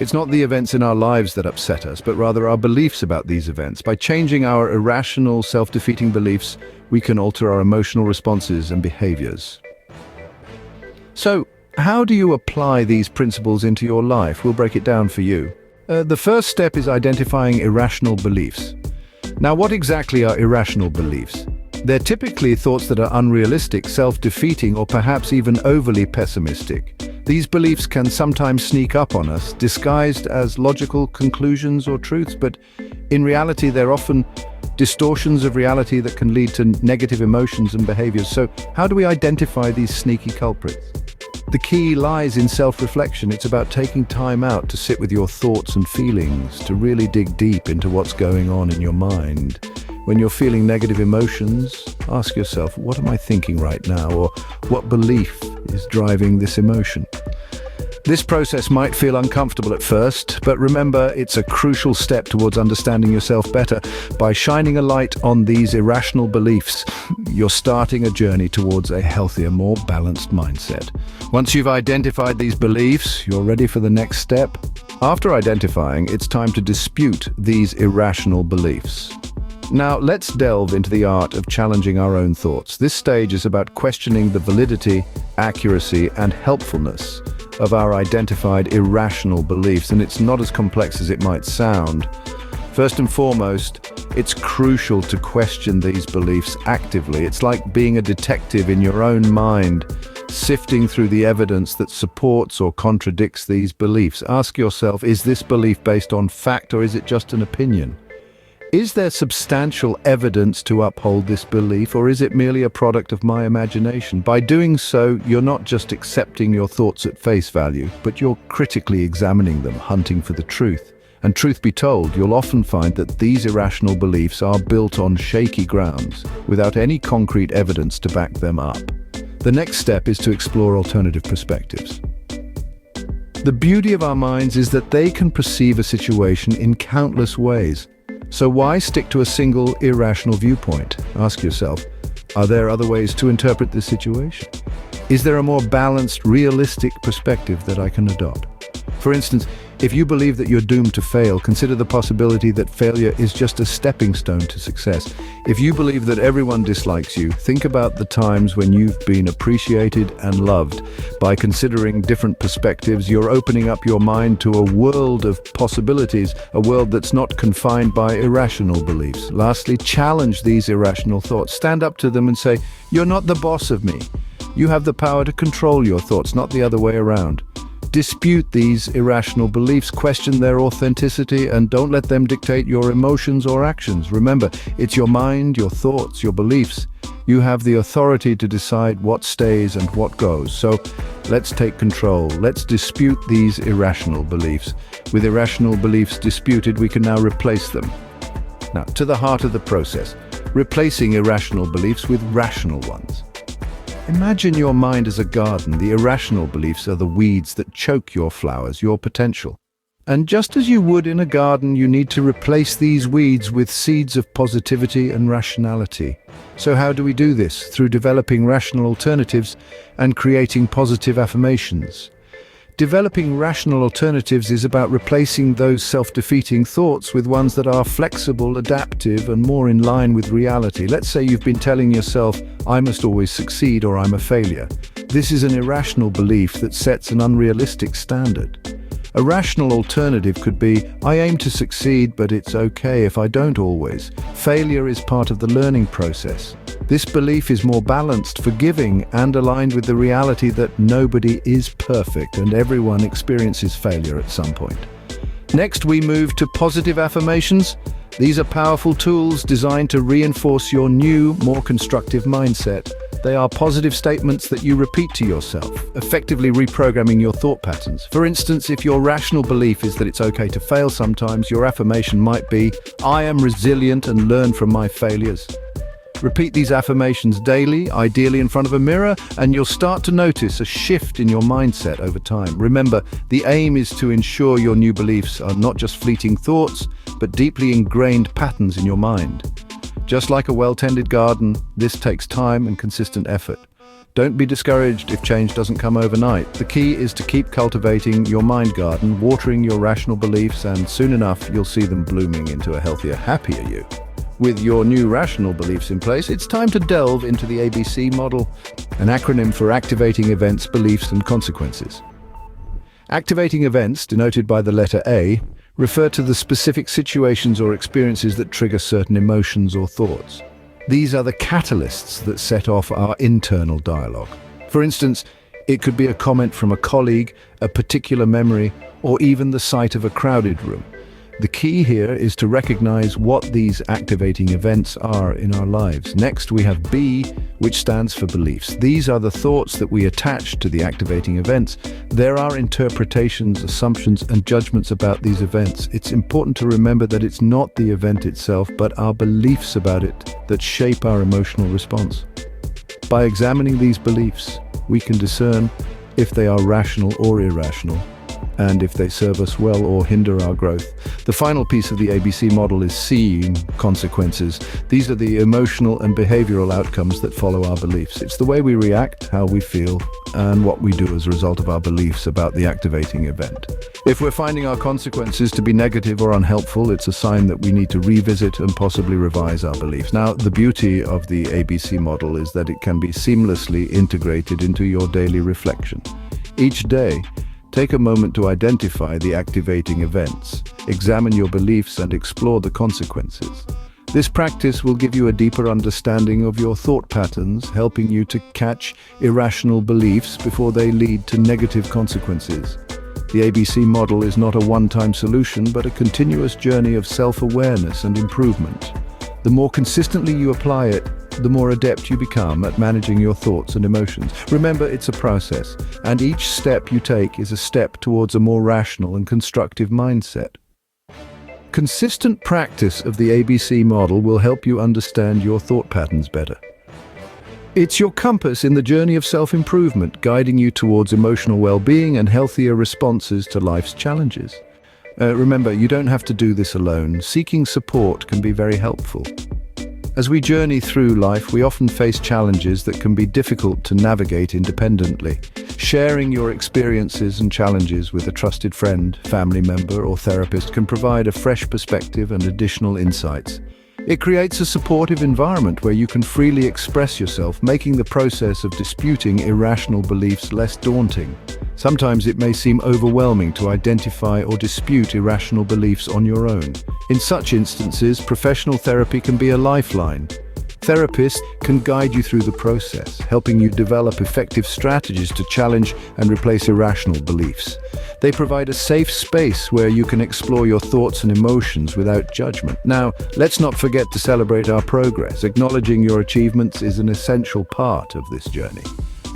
It's not the events in our lives that upset us, but rather our beliefs about these events. By changing our irrational, self-defeating beliefs, we can alter our emotional responses and behaviors. So, how do you apply these principles into your life? We'll break it down for you. The first step is identifying irrational beliefs. Now, what exactly are irrational beliefs? They're typically thoughts that are unrealistic, self-defeating, or perhaps even overly pessimistic. These beliefs can sometimes sneak up on us, disguised as logical conclusions or truths, but in reality they're often distortions of reality that can lead to negative emotions and behaviors. So how do we identify these sneaky culprits? The key lies in self-reflection. It's about taking time out to sit with your thoughts and feelings, to really dig deep into what's going on in your mind. When you're feeling negative emotions, ask yourself, what am I thinking right now? Or what belief is driving this emotion? This process might feel uncomfortable at first, but remember, it's a crucial step towards understanding yourself better. By shining a light on these irrational beliefs, you're starting a journey towards a healthier, more balanced mindset. Once you've identified these beliefs, you're ready for the next step. After identifying, it's time to dispute these irrational beliefs. Now, let's delve into the art of challenging our own thoughts. This stage is about questioning the validity, accuracy, and helpfulness of our identified irrational beliefs, and it's not as complex as it might sound. First and foremost, it's crucial to question these beliefs actively. It's like being a detective in your own mind, sifting through the evidence that supports or contradicts these beliefs. Ask yourself, is this belief based on fact or is it just an opinion? Is there substantial evidence to uphold this belief, or is it merely a product of my imagination? By doing so, you're not just accepting your thoughts at face value, but you're critically examining them, hunting for the truth. And truth be told, you'll often find that these irrational beliefs are built on shaky grounds, without any concrete evidence to back them up. The next step is to explore alternative perspectives. The beauty of our minds is that they can perceive a situation in countless ways. So why stick to a single irrational viewpoint? Ask yourself, are there other ways to interpret this situation? Is there a more balanced, realistic perspective that I can adopt? For instance, if you believe that you're doomed to fail, consider the possibility that failure is just a stepping stone to success. If you believe that everyone dislikes you, think about the times when you've been appreciated and loved. By considering different perspectives, you're opening up your mind to a world of possibilities, a world that's not confined by irrational beliefs. Lastly, challenge these irrational thoughts. Stand up to them and say, "You're not the boss of me. You have the power to control your thoughts, not the other way around." Dispute these irrational beliefs, question their authenticity, and don't let them dictate your emotions or actions. Remember, it's your mind, your thoughts, your beliefs. You have the authority to decide what stays and what goes. So let's take control. Let's dispute these irrational beliefs. With irrational beliefs disputed, we can now replace them. Now, to the heart of the process, replacing irrational beliefs with rational ones. Imagine your mind as a garden. The irrational beliefs are the weeds that choke your flowers, your potential. And just as you would in a garden, you need to replace these weeds with seeds of positivity and rationality. So how do we do this? Through developing rational alternatives and creating positive affirmations. Developing rational alternatives is about replacing those self-defeating thoughts with ones that are flexible, adaptive, and more in line with reality. Let's say you've been telling yourself, "I must always succeed or I'm a failure." This is an irrational belief that sets an unrealistic standard. A rational alternative could be, "I aim to succeed, but it's okay if I don't always. Failure is part of the learning process." This belief is more balanced, forgiving, and aligned with the reality that nobody is perfect and everyone experiences failure at some point. Next, we move to positive affirmations. These are powerful tools designed to reinforce your new, more constructive mindset. They are positive statements that you repeat to yourself, effectively reprogramming your thought patterns. For instance, if your rational belief is that it's okay to fail sometimes, your affirmation might be, "I am resilient and learn from my failures." Repeat these affirmations daily, ideally in front of a mirror, and you'll start to notice a shift in your mindset over time. Remember, the aim is to ensure your new beliefs are not just fleeting thoughts, but deeply ingrained patterns in your mind. Just like a well-tended garden, this takes time and consistent effort. Don't be discouraged if change doesn't come overnight. The key is to keep cultivating your mind garden, watering your rational beliefs, and soon enough you'll see them blooming into a healthier, happier you. With your new rational beliefs in place, it's time to delve into the ABC model, an acronym for activating events, beliefs, and consequences. Activating events, denoted by the letter A, refer to the specific situations or experiences that trigger certain emotions or thoughts. These are the catalysts that set off our internal dialogue. For instance, it could be a comment from a colleague, a particular memory, or even the sight of a crowded room. The key here is to recognize what these activating events are in our lives. Next, we have B, which stands for beliefs. These are the thoughts that we attach to the activating events. There are interpretations, assumptions, and judgments about these events. It's important to remember that it's not the event itself, but our beliefs about it that shape our emotional response. By examining these beliefs, we can discern if they are rational or irrational, and if they serve us well or hinder our growth. The final piece of the ABC model is C, consequences. These are the emotional and behavioral outcomes that follow our beliefs. It's the way we react, how we feel, and what we do as a result of our beliefs about the activating event. If we're finding our consequences to be negative or unhelpful, it's a sign that we need to revisit and possibly revise our beliefs. Now, the beauty of the ABC model is that it can be seamlessly integrated into your daily reflection. Each day, take a moment to identify the activating events, examine your beliefs, and explore the consequences. This practice will give you a deeper understanding of your thought patterns, helping you to catch irrational beliefs before they lead to negative consequences. The ABC model is not a one-time solution, but a continuous journey of self-awareness and improvement. The more consistently you apply it, the more adept you become at managing your thoughts and emotions. Remember, it's a process, and each step you take is a step towards a more rational and constructive mindset. Consistent practice of the ABC model will help you understand your thought patterns better. It's your compass in the journey of self-improvement, guiding you towards emotional well-being and healthier responses to life's challenges. Remember, you don't have to do this alone. Seeking support can be very helpful. As we journey through life, we often face challenges that can be difficult to navigate independently. Sharing your experiences and challenges with a trusted friend, family member, or therapist can provide a fresh perspective and additional insights. It creates a supportive environment where you can freely express yourself, making the process of disputing irrational beliefs less daunting. Sometimes it may seem overwhelming to identify or dispute irrational beliefs on your own. In such instances, professional therapy can be a lifeline. Therapists can guide you through the process, helping you develop effective strategies to challenge and replace irrational beliefs. They provide a safe space where you can explore your thoughts and emotions without judgment. Now, let's not forget to celebrate our progress. Acknowledging your achievements is an essential part of this journey.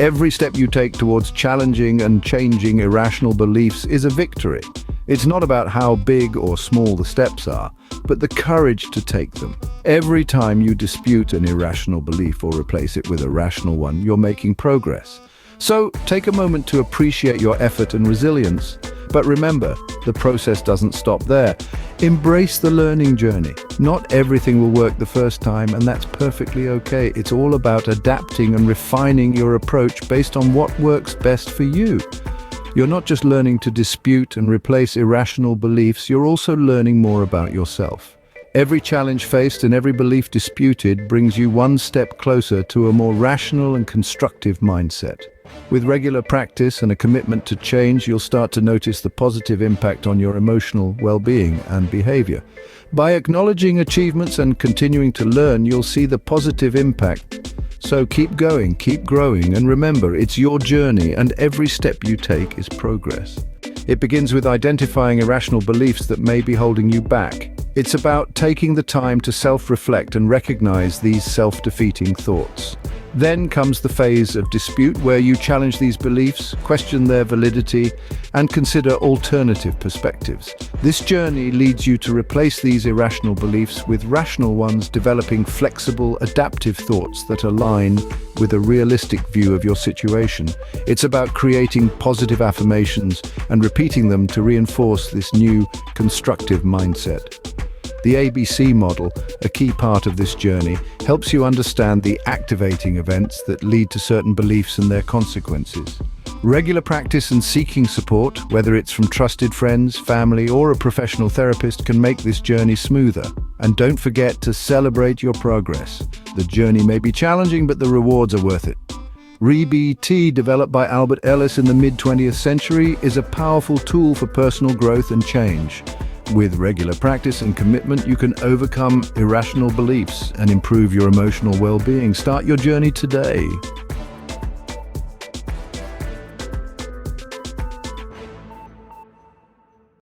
Every step you take towards challenging and changing irrational beliefs is a victory. It's not about how big or small the steps are, but the courage to take them. Every time you dispute an irrational belief or replace it with a rational one, you're making progress. So, take a moment to appreciate your effort and resilience. But remember, the process doesn't stop there. Embrace the learning journey. Not everything will work the first time, and that's perfectly okay. It's all about adapting and refining your approach based on what works best for you. You're not just learning to dispute and replace irrational beliefs, you're also learning more about yourself. Every challenge faced and every belief disputed brings you one step closer to a more rational and constructive mindset. With regular practice and a commitment to change, you'll start to notice the positive impact on your emotional well-being and behavior. By acknowledging achievements and continuing to learn, you'll see the positive impact. So keep going, keep growing, and remember, it's your journey, and every step you take is progress. It begins with identifying irrational beliefs that may be holding you back. It's about taking the time to self-reflect and recognize these self-defeating thoughts. Then comes the phase of dispute, where you challenge these beliefs, question their validity, and consider alternative perspectives. This journey leads you to replace these irrational beliefs with rational ones, developing flexible, adaptive thoughts that align with a realistic view of your situation. It's about creating positive affirmations and repeating them to reinforce this new, constructive mindset. The ABC model, a key part of this journey, helps you understand the activating events that lead to certain beliefs and their consequences. Regular practice and seeking support, whether it's from trusted friends, family, or a professional therapist, can make this journey smoother. And don't forget to celebrate your progress. The journey may be challenging, but the rewards are worth it. REBT, developed by Albert Ellis in the mid-20th century, is a powerful tool for personal growth and change. With regular practice and commitment, you can overcome irrational beliefs and improve your emotional well-being. Start your journey today.